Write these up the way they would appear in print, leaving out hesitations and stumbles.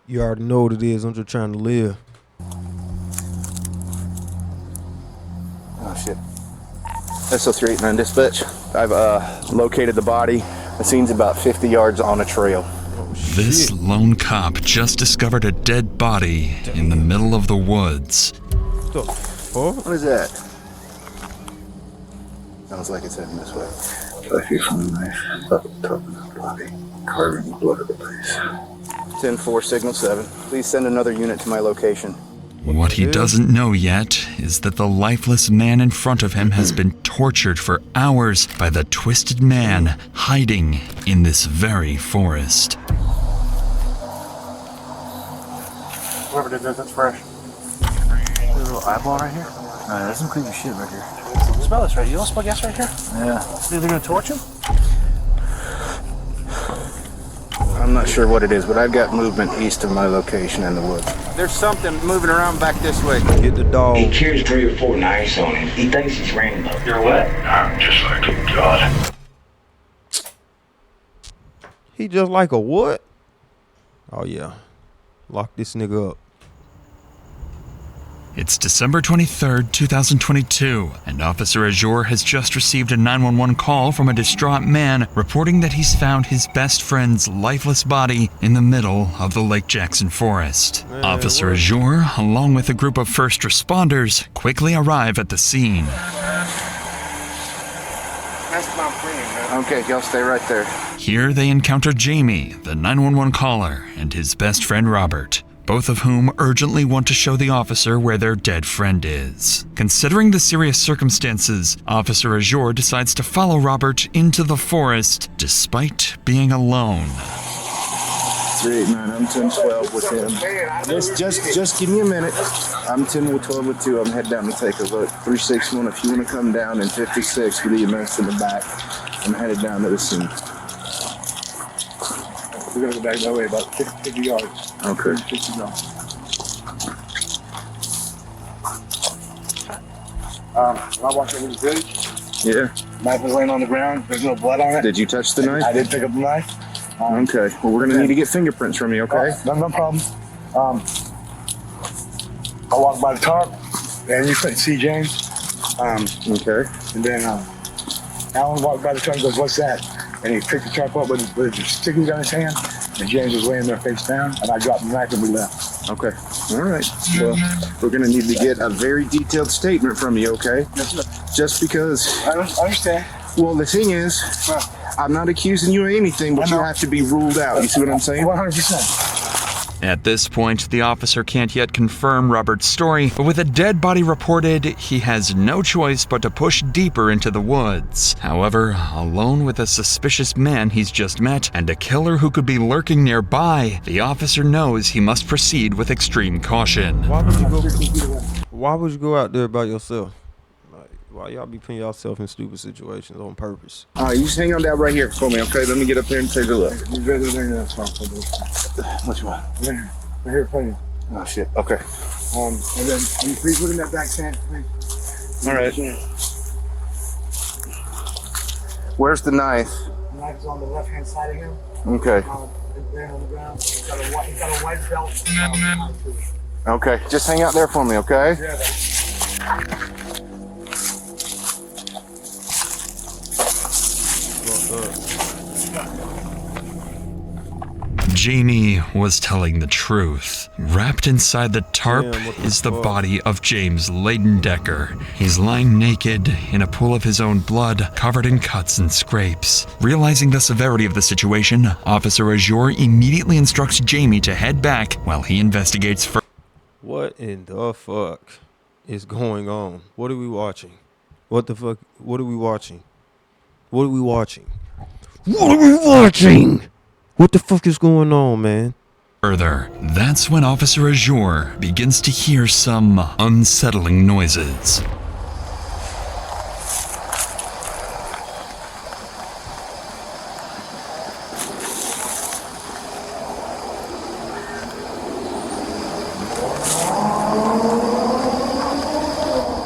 You already know what it is. I'm just trying to live. Oh shit. SO389 dispatch. I've located the body. The scene's about 50 yards on a trail. This lone cop just discovered a dead body in the middle of the woods. What the fuck? What is that? Sounds like it's heading this way. 5 feet from the knife, up the top of the body, carving the blood of the place. 10-4, signal 7. Please send another unit to my location. What he doesn't know yet is that the lifeless man in front of him has been tortured for hours by the twisted man hiding in this very forest. Whoever did that, that's fresh. There's a little eyeball right here. There's some creepy shit right here. Smell this right here. You don't smell gas right here? Yeah. Think they're gonna torch him? I'm not sure what it is, but I've got movement east of my location in the woods. There's something moving around back this way. Get the dog. He carries 3 or 4 knives on him. He thinks he's Rambo. You're what? I'm just like a god. He just like a what? Oh yeah. Lock this nigga up. It's December 23rd, 2022, and Officer Azure has just received a 911 call from a distraught man reporting that he's found his best friend's lifeless body in the middle of the Lake Jackson forest. Officer Azure, along with a group of first responders, quickly arrive at the scene. That's my friend, man. Okay, y'all stay right there. Here they encounter Jamie, the 911 caller, and his best friend Robert, both of whom urgently want to show the officer where their dead friend is. Considering the serious circumstances, Officer Azure decides to follow Robert into the forest despite being alone. 389, I'm 10-12 with him. Just give me a minute. I'm 10-12 with 2. I'm heading down to take a look. 361, if you want to come down, and 56 with the EMS in the back. I'm headed down to the scene. We're gonna go back that way about 50 yards. Okay. 50 yards. When I walked over the bridge, Yeah. knife was laying on the ground. There's no blood on it. Did you touch the knife? I did pick up the knife. Okay. Well, we're gonna need to get fingerprints from you, okay? No problem. I walked by the tarp, and you couldn't see James. Okay. And then Alan walked by the tarp and goes, "What's that?" And he picked the tarp up with his sticky gun in his hand, and James was laying there face down, and I dropped the knife and we left. Okay. All right. Well, we're gonna need to get a very detailed statement from you, okay? Yes, sir. Just because. I understand. Well, the thing is, I'm not accusing you of anything, but you have to be ruled out. You see what I'm saying? 100%. At this point, the officer can't yet confirm Robert's story, but with a dead body reported, he has no choice but to push deeper into the woods. However, alone with a suspicious man he's just met and a killer who could be lurking nearby, the officer knows he must proceed with extreme caution. Why would you go out there by yourself? Like, why y'all be putting yourself in stupid situations on purpose? All right, you just hang on down right here for me, okay? Let me get up there and take a look. You'd rather than that song for this. Which one? Right here, plenty. Oh, shit. Okay. And then you please put in that back stand, please. All right. Where's the knife? The knife is on the left-hand side of him. Okay. Laying on the ground. He's got a white belt. Okay. Just hang out there for me, okay? Yeah. Jamie was telling the truth. Wrapped inside the tarp is the body of James Ledendecker. He's lying naked in a pool of his own blood, covered in cuts and scrapes. Realizing the severity of the situation, Officer Azure immediately instructs Jamie to head back while he investigates further. What in the fuck is going on? What are we watching? What the fuck? What are we watching? What are we watching? What are we watching? What the fuck is going on, man? Further, that's when Officer Azure begins to hear some unsettling noises.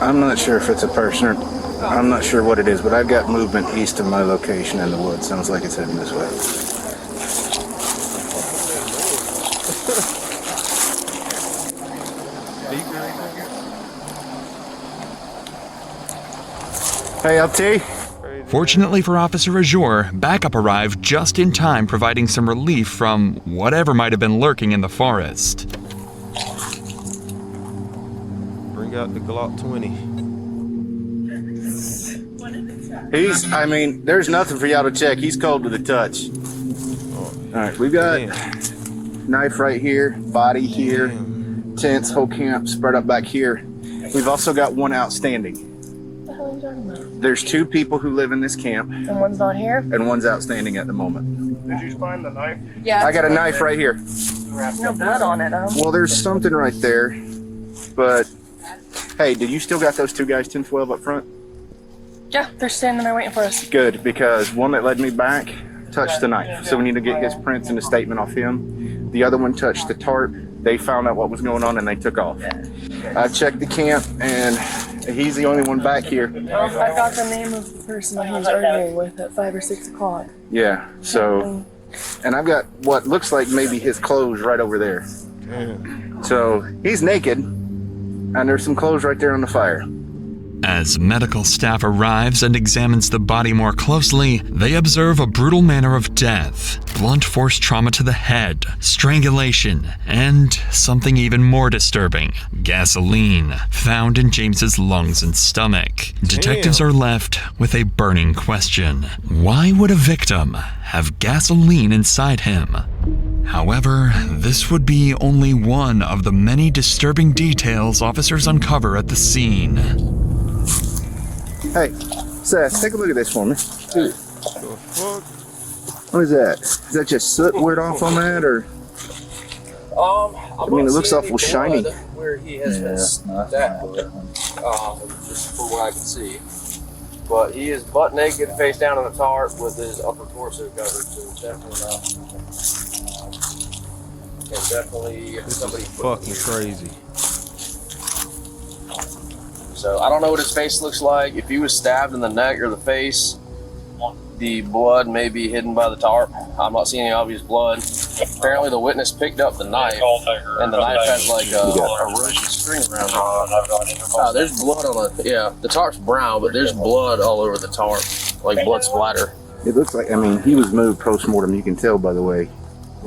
I'm not sure if it's a person or I'm not sure what it is, but I've got movement east of my location in the woods. Sounds like it's heading this way. Hey, LT. Fortunately for Officer Azure, backup arrived just in time, providing some relief from whatever might have been lurking in the forest. Bring out the Glock 20. There's nothing for y'all to check. He's cold to the touch. All right, we got knife right here, body here, tents, whole camp spread up back here. We've also got one outstanding. What the hell are you talking about? There's 2 people who live in this camp, And one's not here? and one's outstanding at the moment. Did you find the knife? Yeah. I got a knife right here. No blood on it, huh? Well, there's something right there, but hey, did you still got those 2 guys 10-12 up front? Yeah, they're standing there waiting for us. Good, because one that led me back touched the knife, so we need to get his prints and a statement off him. The other one touched the tarp. They found out what was going on and they took off. I checked the camp and he's the only one back here. I got the name of the person that he was arguing with at 5 or 6 o'clock. Yeah, so, and I've got what looks like maybe his clothes right over there. So he's naked and there's some clothes right there on the fire. As medical staff arrives and examines the body more closely, they observe a brutal manner of death, blunt force trauma to the head, strangulation, and something even more disturbing, gasoline, found in James's lungs and stomach. Detectives are left with a burning question. Why would a victim have gasoline inside him? However, this would be only one of the many disturbing details officers uncover at the scene. Hey, Seth, take a look at this for me. Dude. What is that? Is that just soot word off on that, or? I mean, it looks awful shiny. Where he has been stabbed, just from what I can see. But he is butt naked, face down on a tarp with his upper torso covered, so definitely and definitely somebody Fucking crazy. So I don't know what his face looks like. If he was stabbed in the neck or the face, the blood may be hidden by the tarp. I'm not seeing any obvious blood. Apparently the witness picked up the knife, and the knife has like a roasted string around it. Oh, there's blood on it. Yeah, the tarp's brown, but there's blood all over the tarp, like blood splatter. It looks like, he was moved post-mortem. You can tell by the way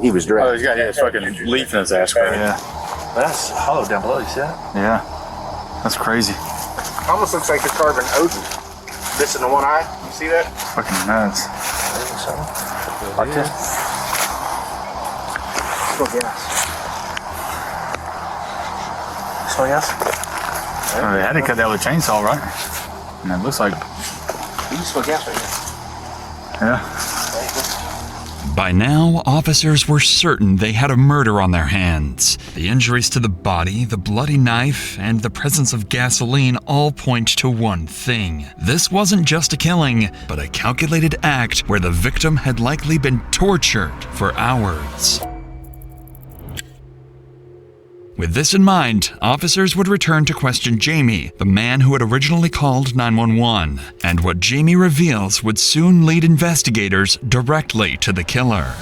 he was dressed. Oh, he's got his fucking leaf in his ass crack. Yeah. That's hollow down below, you see that? Yeah. That's crazy. Almost looks like they're carving Odin. Missing the one eye. You see that? Fucking nuts. Like this. Smell gas. Smell gas? Oh, they had to cut that with a chainsaw, right? And it looks like, You can smell gas right here. yeah. By now, officers were certain they had a murder on their hands. The injuries to the body, the bloody knife, and the presence of gasoline all point to one thing. This wasn't just a killing, but a calculated act where the victim had likely been tortured for hours. With this in mind, officers would return to question Jamie, the man who had originally called 911, and what Jamie reveals would soon lead investigators directly to the killer.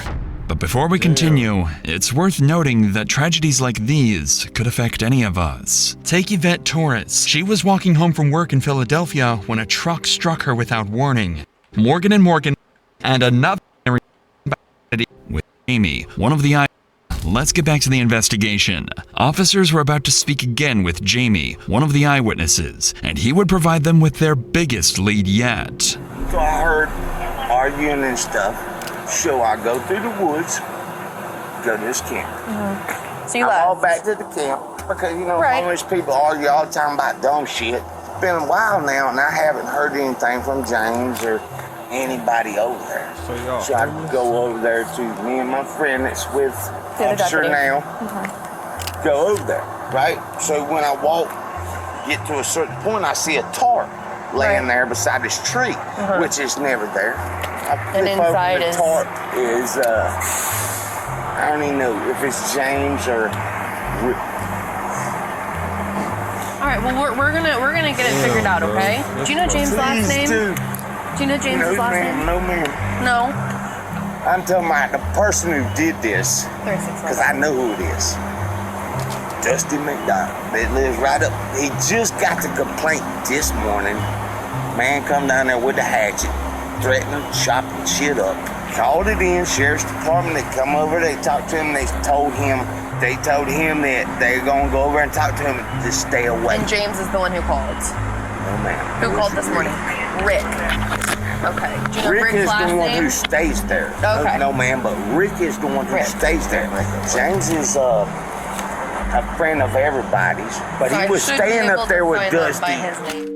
But before we continue, it's worth noting that tragedies like these could affect any of us. Take Yvette Torres. She was walking home from work in Philadelphia when a truck struck her without warning. Morgan & Morgan and another with Jamie, one of the Let's get back to the investigation. Officers were about to speak again with Jamie, one of the eyewitnesses, and he would provide them with their biggest lead yet. So I heard arguing and stuff. So I go through the woods, go to this camp. So you I left. walk back to the camp because, Right. homeless people argue all the time about dumb shit. It's been a while now, and I haven't heard anything from James or anybody over there. So I go over there to me and my friend that's with The other Officer deputy. now. Go over there, right? So when I walk, get to a certain point, I see a tarp laying Right. there beside this tree, which is never there. I And flip over inside the is- tarp is I don't even know if it's James or All right. Well, we're gonna get it figured out, okay? Do you know James' last name? Dude, Do you know James' last name? No, ma'am. No. I'm talking about the person who did this, 36. because I know who it is. Dusty McDonald. It lives right up. He just got the complaint this morning Man come down there with a hatchet, threatening, chopping shit up. Called it in, sheriff's department. They come over, they talked to him, they told him that they're gonna go over and talk to him and just stay away. And James is the one who called. No, ma'am. Who called this morning? Rick. Okay. Do you know Rick Rick's is last the one name? who stays there. Okay. No, ma'am, but Rick is the one who stays there. James is a friend of everybody's, but So he was staying up there with Dusty.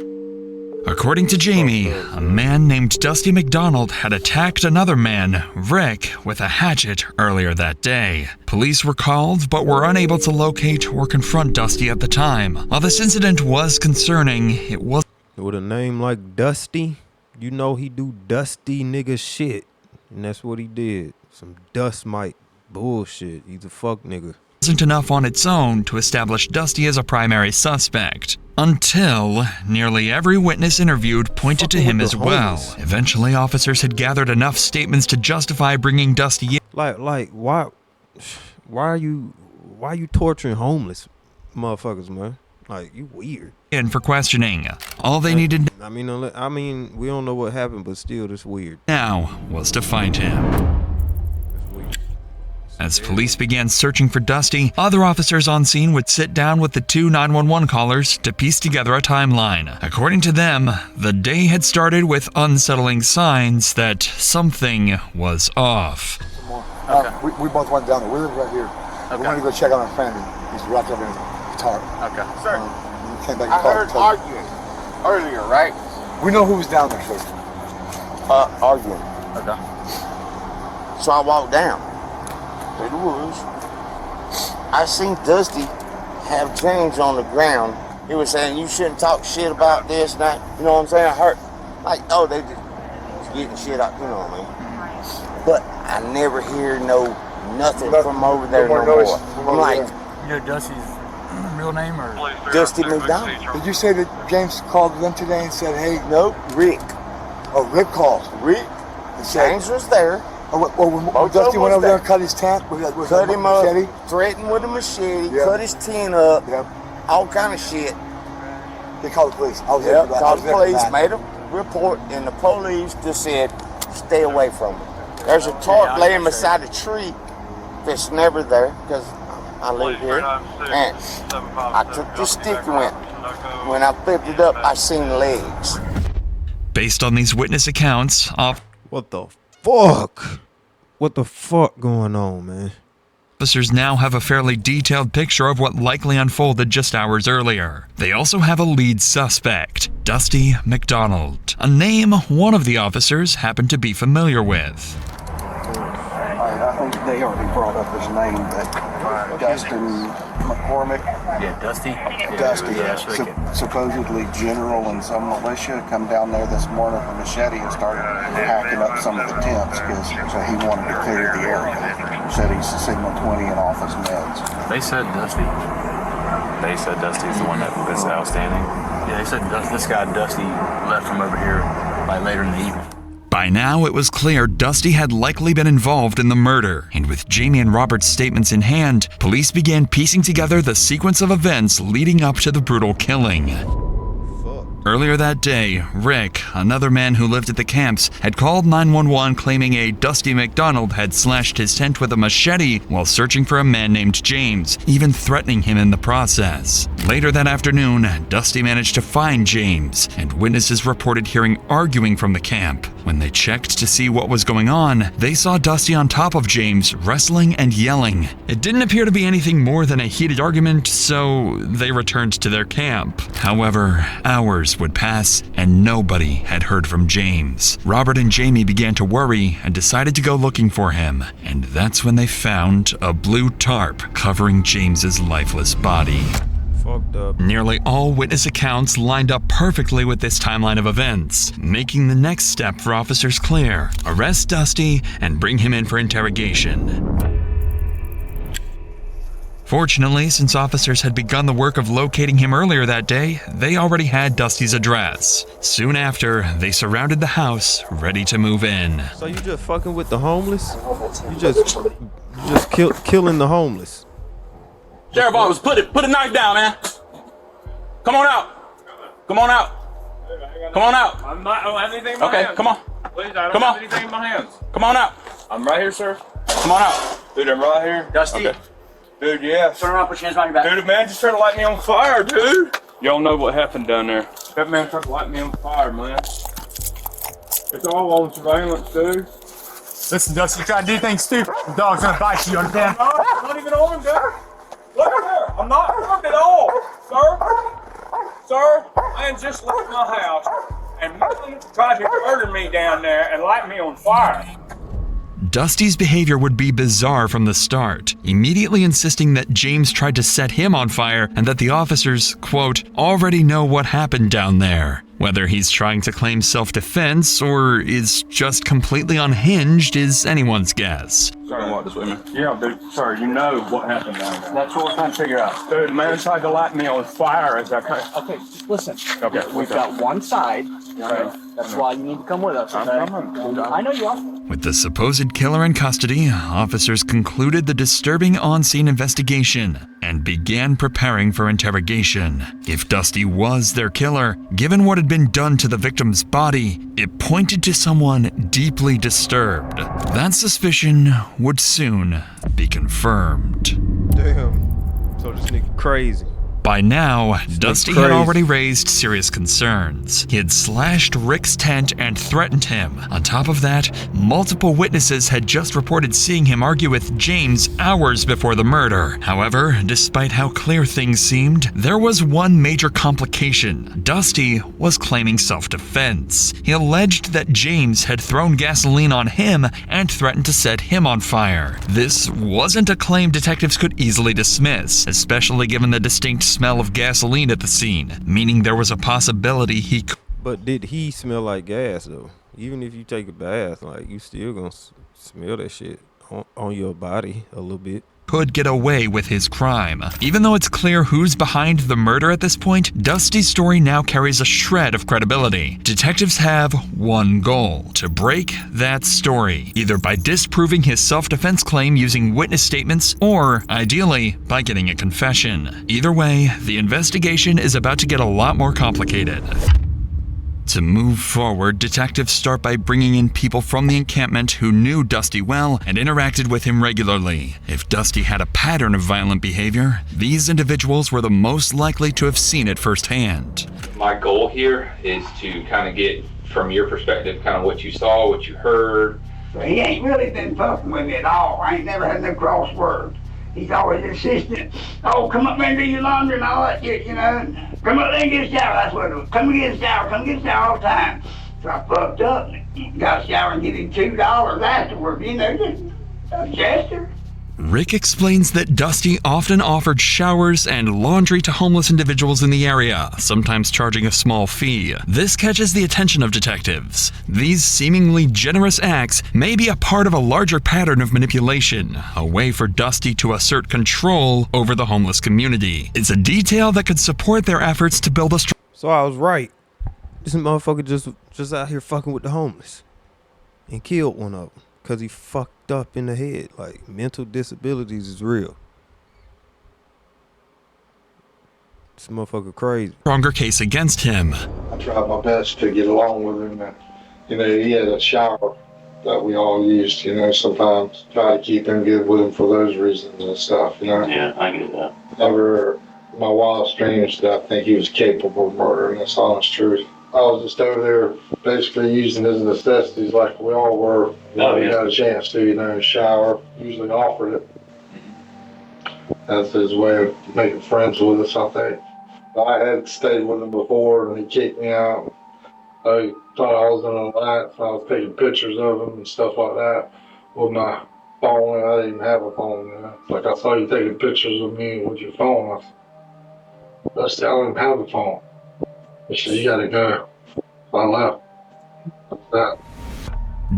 According to Jamie, a man named Dusty McDonald had attacked another man, Rick, with a hatchet earlier that day. Police were called but were unable to locate or confront Dusty at the time. While this incident was concerning, it was with a name like Dusty, you know he do dusty nigga shit. And that's what he did. Some dust mite bullshit. He's a fuck nigga. Wasn't enough on its own to establish Dusty as a primary suspect, until nearly every witness interviewed pointed to him as well. Eventually, officers had gathered enough statements to justify bringing Dusty in. Like, why are you torturing homeless motherfuckers, man? Like, you weird. In for questioning. All they needed I mean, we don't know what happened, but still, that's weird. now was to find him. As police began searching for Dusty, other officers on scene would sit down with the two 911 callers to piece together a timeline. According to them, the day had started with unsettling signs that something was off. We both went down there. We live right here. Okay. We wanted to go check on our family. He's wrapped up in his guitar. Okay. Sir, we came back and I heard arguing earlier, right? We know who was down there, sir. Arguing. Okay. So I walked down through the woods. I seen Dusty have James on the ground. He was saying, you shouldn't talk shit about this, and that. You know what I'm saying? I heard, like, oh, they just getting shit out, you know what I mean? But I never hear nothing from over there no more. I'm like, You know Dusty's real name or? Dusty McDonald. Did you say that James called them today and said, hey? Nope, Rick. Oh, Rick called. Rick. James was there. When Dusty went over there and cut his tent, cut him up, threatened with a machete, cut his tent up, all kind of shit. They called the police. I was there for that. Called the police, made a report, and the police just said, stay away from him. There's a tarp laying beside a tree that's never there, because I live here, and I took the stick and went. When I flipped it up, I seen legs. Based on these witness accounts, what the fuck? What the fuck going on, man? Officers now have a fairly detailed picture of what likely unfolded just hours earlier. They also have a lead suspect, Dusty McDonald, a name one of the officers happened to be familiar with. I think they already brought up his name, but Dustin McCormick. Yeah, Dusty. Dusty, Yeah, supposedly general in some militia, come down there this morning with a machete and started hacking up some of the tents because he wanted to clear the area. Said he's signal 20 and off his meds. They said Dusty. They said Dusty's the one that's outstanding. Yeah, they said this guy Dusty left from over here like later in the evening. By now, it was clear Dusty had likely been involved in the murder, and with Jamie and Robert's statements in hand, police began piecing together the sequence of events leading up to the brutal killing. Earlier that day, Rick, another man who lived at the camps, had called 911 claiming a Dusty McDonald had slashed his tent with a machete while searching for a man named James, even threatening him in the process. Later that afternoon, Dusty managed to find James, and witnesses reported hearing arguing from the camp. When they checked to see what was going on, they saw Dusty on top of James, wrestling and yelling. It didn't appear to be anything more than a heated argument, so they returned to their camp. However, hours would pass, and nobody had heard from James. Robert and Jamie began to worry and decided to go looking for him, and that's when they found a blue tarp covering James's lifeless body. Fucked up. Nearly all witness accounts lined up perfectly with this timeline of events, making the next step for officers clear: arrest Dusty and bring him in for interrogation. Fortunately, since officers had begun the work of locating him earlier that day, they already had Dusty's address. Soon after, they surrounded the house, ready to move in. So you just fucking with the homeless? You just killing the homeless? Sheriff Office, put a knife down, man. Come on out. Come on out. Come on out. I don't have anything in my Okay, hands. come on. Please, I don't Come have on. anything in my hands. Come on out. I'm right here, sir. Come on out. Dude, I'm right here. Dusty. Okay. Dude, yeah. Turn around, put your hands behind your back. Dude, the man just tried to light me on fire, dude. Y'all know what happened down there. That man tried to light me on fire, man. It's all on surveillance, dude. Listen, Dusty, you try to do things stupid, the dog's gonna bite you, understand? No, I'm not even armed, dude. Look at there. I'm not armed at all, sir. Sir, man just left my house and tried to murder me down there and light me on fire. Dusty's behavior would be bizarre from the start, immediately insisting that James tried to set him on fire and that the officers, quote, already know what happened down there. Whether he's trying to claim self-defense or is just completely unhinged is anyone's guess. Sorry, walk this with me. Yeah, dude, sir, you know what happened down there. That's what we're trying to figure out. Dude, the man tried to light me on fire as I came. Okay, just listen. Okay, We've got one side. Okay. That's why you need to come with us, okay? I know you are. With the supposed killer in custody, officers concluded the disturbing on-scene investigation and began preparing for interrogation. If Dusty was their killer, given what had been done to the victim's body, it pointed to someone deeply disturbed. That suspicion would soon be confirmed. Damn. So this nigga crazy. By now, Dusty had crazy. already raised serious concerns. He had slashed Rick's tent and threatened him. On top of that, multiple witnesses had just reported seeing him argue with James hours before the murder. However, despite how clear things seemed, there was one major complication. Dusty was claiming self-defense. He alleged that James had thrown gasoline on him and threatened to set him on fire. This wasn't a claim detectives could easily dismiss, especially given the distinct smell of gasoline at the scene, meaning there was a possibility he could. But did he smell like gas though? Even if you take a bath, like you still gonna smell that shit on your body a little bit. Could get away with his crime. Even though it's clear who's behind the murder at this point, Dusty's story now carries a shred of credibility. Detectives have one goal: to break that story, either by disproving his self-defense claim using witness statements, or, ideally, by getting a confession. Either way, the investigation is about to get a lot more complicated. To move forward, detectives start by bringing in people from the encampment who knew Dusty well and interacted with him regularly. If Dusty had a pattern of violent behavior, these individuals were the most likely to have seen it firsthand. My goal here is to kind of get, from your perspective, kind of what you saw, what you heard. He ain't really been fucking with me at all. I ain't never had no cross words. He's always insistent, oh, come up there and do your laundry and all that shit, you know. Come up there and get a shower, that's what it was. Come and get a shower, come get a shower all the time. So I fucked up and got a shower and give him $2 afterwards, you know, just a gesture. Rick explains that Dusty often offered showers and laundry to homeless individuals in the area, sometimes charging a small fee. This catches the attention of detectives. These seemingly generous acts may be a part of a larger pattern of manipulation, a way for Dusty to assert control over the homeless community. It's a detail that could support their efforts to build a So I was right. This motherfucker just out here fucking with the homeless and killed one of them. Because he fucked up in the head. Like, mental disabilities is real. This motherfucker crazy. stronger case against him. I tried my best to get along with him. And, you know, he had a shower that we all used, you know, sometimes try to keep him good with him for those reasons and stuff, you know. Yeah, I get that. Never, my wildest dreams did I think he was capable of murder, and that's the honest truth. I was just over there basically using his necessities like we all were. We got a chance to, you know, shower, usually offered it. That's his way of making friends with us, I think. I had stayed with him before and he kicked me out. I thought I was in a light, so I was taking pictures of him and stuff like that with my phone. I didn't even have a phone, you know. Like, I saw you taking pictures of me with your phone. I said, I don't even have a phone. He said, you gotta go. So I left. That's that.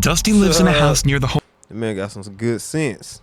Dusty lives in a house near the home. The man got some good sense.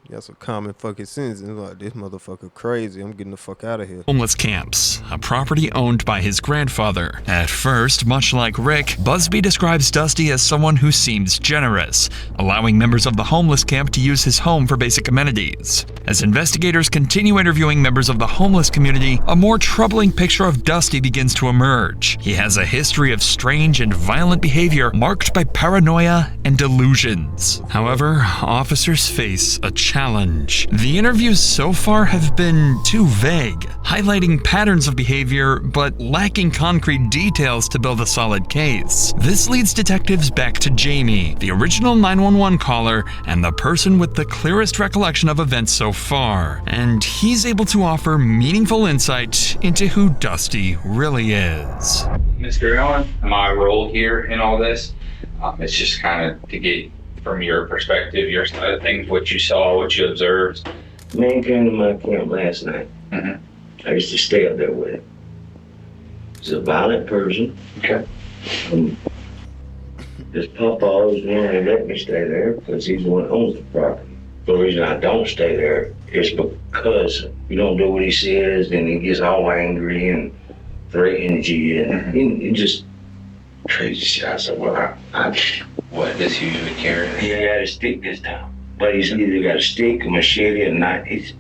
Got some common fucking sense. And like, this motherfucker crazy. I'm getting the fuck out of here. Homeless camps, a property owned by his grandfather. At first, much like Rick, Busby describes Dusty as someone who seems generous, allowing members of the homeless camp to use his home for basic amenities. As investigators continue interviewing members of the homeless community, a more troubling picture of Dusty begins to emerge. He has a history of strange and violent behavior marked by paranoia and delusions. However, officers face a challenge. The interviews so far have been too vague, highlighting patterns of behavior but lacking concrete details to build a solid case. This leads detectives back to Jamie, the original 911 caller and the person with the clearest recollection of events so far, and he's able to offer meaningful insight into who Dusty really is. Mr. Allen, my role here in all this, it's just kind of to get from your perspective, your side of things, what you saw, what you observed. Man came to my camp last night. I used to stay up there with him. He's a violent person. Okay. His papa always wanted to let me stay there because he's the one that owns the property. The reason I don't stay there is because you don't do what he says, and he gets all angry and threatens you, and he just crazy shit. I said, well, What does he usually carry? he got a stick this time. But he's either got a stick, a machete, or knife.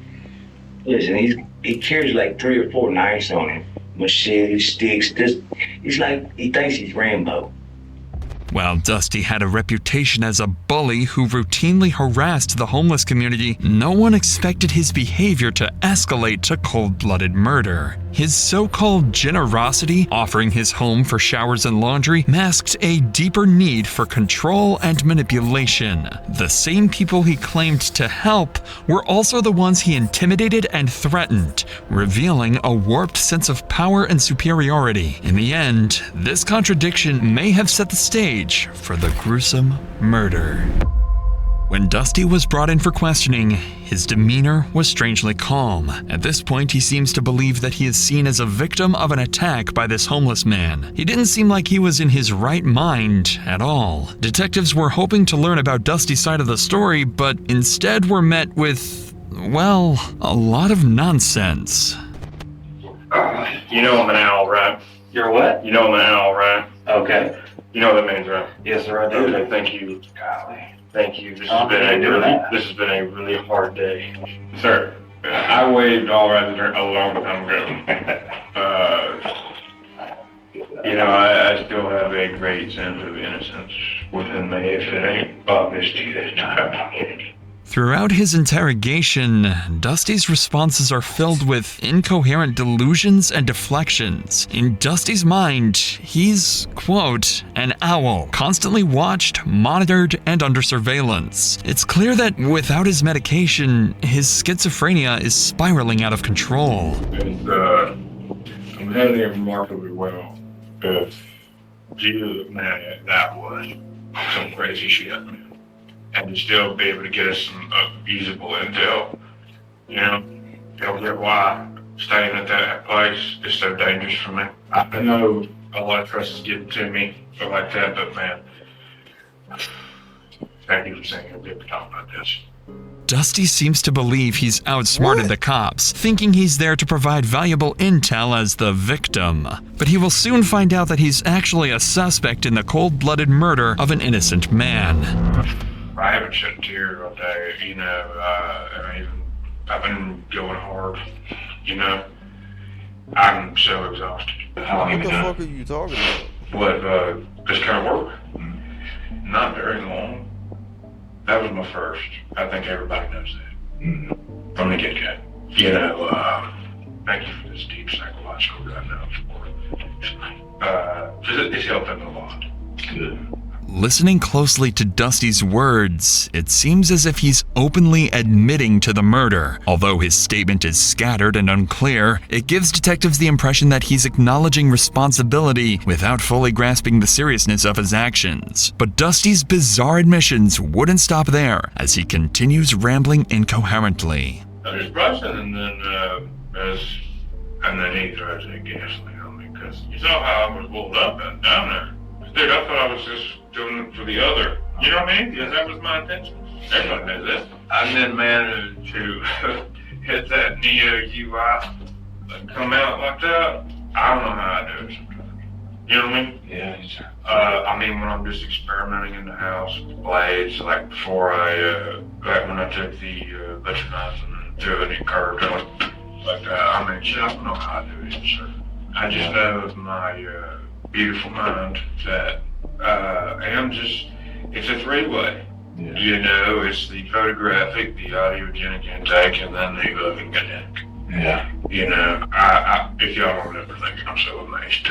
He carries like 3 or 4 knives on him. Machete, sticks, it's like he thinks he's Rambo. While Dusty had a reputation as a bully who routinely harassed the homeless community, no one expected his behavior to escalate to cold-blooded murder. His so-called generosity, offering his home for showers and laundry, masked a deeper need for control and manipulation. The same people he claimed to help were also the ones he intimidated and threatened, revealing a warped sense of power and superiority. In the end, this contradiction may have set the stage for the gruesome murder. When Dusty was brought in for questioning, his demeanor was strangely calm. At this point, he seems to believe that he is seen as a victim of an attack by this homeless man. He didn't seem like he was in his right mind at all. Detectives were hoping to learn about Dusty's side of the story, but instead were met with, well, a lot of nonsense. You know I'm an owl, right? You're what? You know I'm an owl, right? Okay. You know what that means, right? Yes, sir, I do. Okay, thank you. Golly. Thank you. This I'll has been a really hard day. Sir, I waved all right there a long time ago. I still have a great sense of innocence within me if it ain't obvious to you this time. Throughout his interrogation, Dusty's responses are filled with incoherent delusions and deflections. In Dusty's mind, he's, quote, an owl, constantly watched, monitored, and under surveillance. It's clear that without his medication, his schizophrenia is spiraling out of control. I'm handling remarkably well. Jesus, man, that was some crazy shit, man. And to still be able to get us some usable intel, you'll get why staying at that place is so dangerous for me. I know a lot of trust is getting to me, or like that, but man, thank you for saying you'll be able to talk about this. Dusty seems to believe he's outsmarted the cops, thinking he's there to provide valuable intel as the victim. But he will soon find out that he's actually a suspect in the cold-blooded murder of an innocent man. I haven't shed a tear all day, I've been going hard, I'm so exhausted. How long What the fuck are you talking about? What, this kind of work? Not very long. That was my first. I think everybody knows that. From the get-go. Thank you for this deep psychological diagnosis. It's helping a lot. Good. Listening closely to Dusty's words, it seems as if he's openly admitting to the murder. Although his statement is scattered and unclear, it gives detectives the impression that he's acknowledging responsibility without fully grasping the seriousness of his actions. But Dusty's bizarre admissions wouldn't stop there, as he continues rambling incoherently. I was brushing, and then he throws that gasoline on me, because you saw how I was rolled up and down there. Dude, I thought I was just doing it for the other. You know what I mean? Because that was my intention. I didn't manage to hit that Neo UI and come out like that. I don't know how I do it sometimes. You know what I mean? Yeah. I mean, when I'm just experimenting in the house with blades, like before back when I took the butcher knife and threw it in curved on it, like that. I mean, shit, I don't know how I do it, sir. I just know with my beautiful mind that it's a three-way. Yeah. You know, it's the photographic, the audiogenic intake, and then the loving intake. Yeah. You know, I if y'all don't ever think I'm so amazed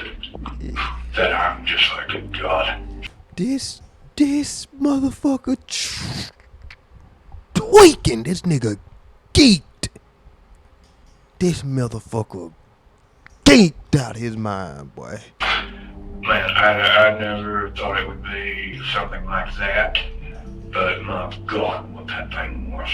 that I'm just like a god. This motherfucker tweaking. This nigga geeked. This motherfucker geeked out his mind, boy. Man, I never thought it would be something like that, but my God, what that thing was.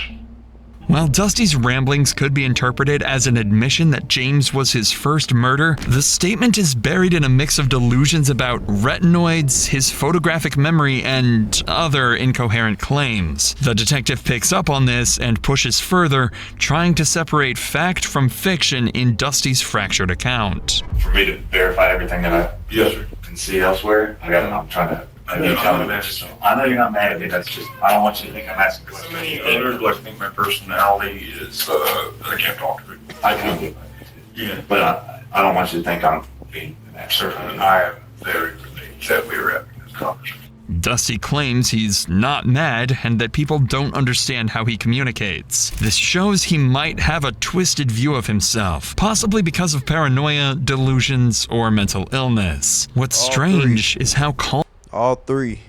While Dusty's ramblings could be interpreted as an admission that James was his first murder, the statement is buried in a mix of delusions about retinoids, his photographic memory, and other incoherent claims. The detective picks up on this and pushes further, trying to separate fact from fiction in Dusty's fractured account. For me to verify everything that I can see elsewhere, I'm trying to. I know you're not mad at me. That's just I don't want you to think I'm asking questions. Others like think my personality is I can't talk to people. I can, yeah, but I don't want you to think I'm being an expert. I am very relieved that we were having this conversation. Dusty claims he's not mad and that people don't understand how he communicates. This shows he might have a twisted view of himself, possibly because of paranoia, delusions, or mental illness. What's strange is how calm All three.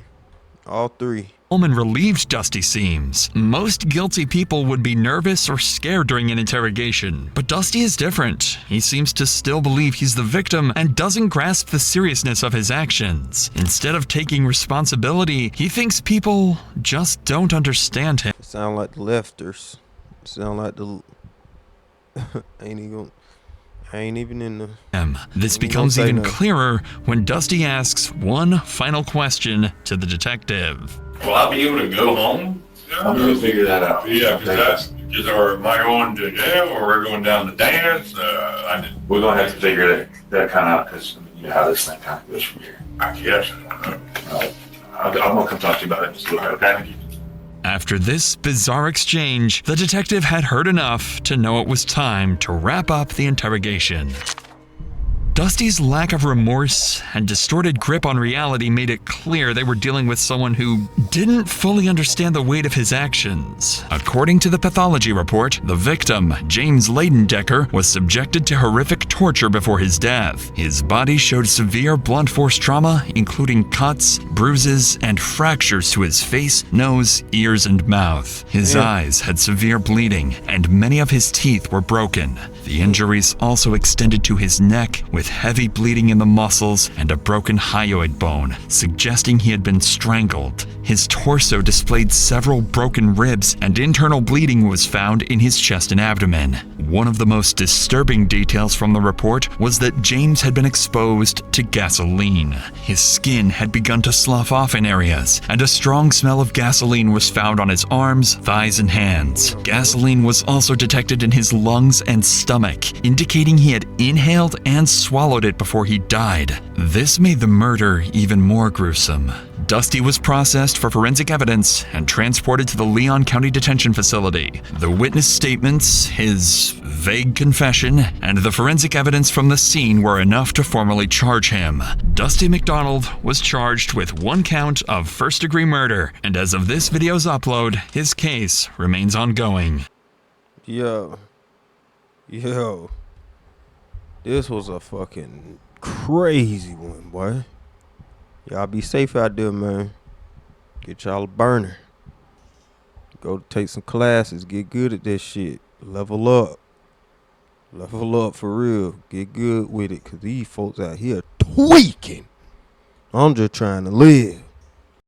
and relieved Dusty seems. Most guilty people would be nervous or scared during an interrogation, but Dusty is different. He seems to still believe he's the victim and doesn't grasp the seriousness of his actions. Instead of taking responsibility, he thinks people just don't understand him. Sound like the lefters. Sound like the I ain't even in the... This becomes even clearer when Dusty asks one final question to the detective. Will I be able to go home? I'm going to figure that out. Yeah, because am I going to jail or we're going down to dance? We're going to have to figure that kind of out because you know how this thing kind of goes from here. I guess. I'm going to come talk to you about it in just a little bit, okay? After this bizarre exchange, the detective had heard enough to know it was time to wrap up the interrogation. Dusty's lack of remorse and distorted grip on reality made it clear they were dealing with someone who didn't fully understand the weight of his actions. According to the pathology report, the victim, James Ledendecker, was subjected to horrific torture before his death. His body showed severe blunt force trauma, including cuts, bruises, and fractures to his face, nose, ears, and mouth. His eyes had severe bleeding, and many of his teeth were broken. The injuries also extended to his neck, with heavy bleeding in the muscles and a broken hyoid bone, suggesting he had been strangled. His torso displayed several broken ribs, and internal bleeding was found in his chest and abdomen. One of the most disturbing details from the report was that James had been exposed to gasoline. His skin had begun to slough off in areas, and a strong smell of gasoline was found on his arms, thighs, and hands. Gasoline was also detected in his lungs and stomach, indicating he had inhaled and swallowed it before he died. This made the murder even more gruesome. Dusty was processed for forensic evidence and transported to the Leon County Detention Facility. The witness statements, his vague confession, and the forensic evidence from the scene were enough to formally charge him. Dusty McDonald was charged with 1 count of first-degree murder, and as of this video's upload, his case remains ongoing. Yo. This was a fucking crazy one, boy. Y'all be safe out there, man. Get y'all a burner. Go take some classes. Get good at this shit. Level up. Level up for real. Get good with it. Because these folks out here tweaking. I'm just trying to live.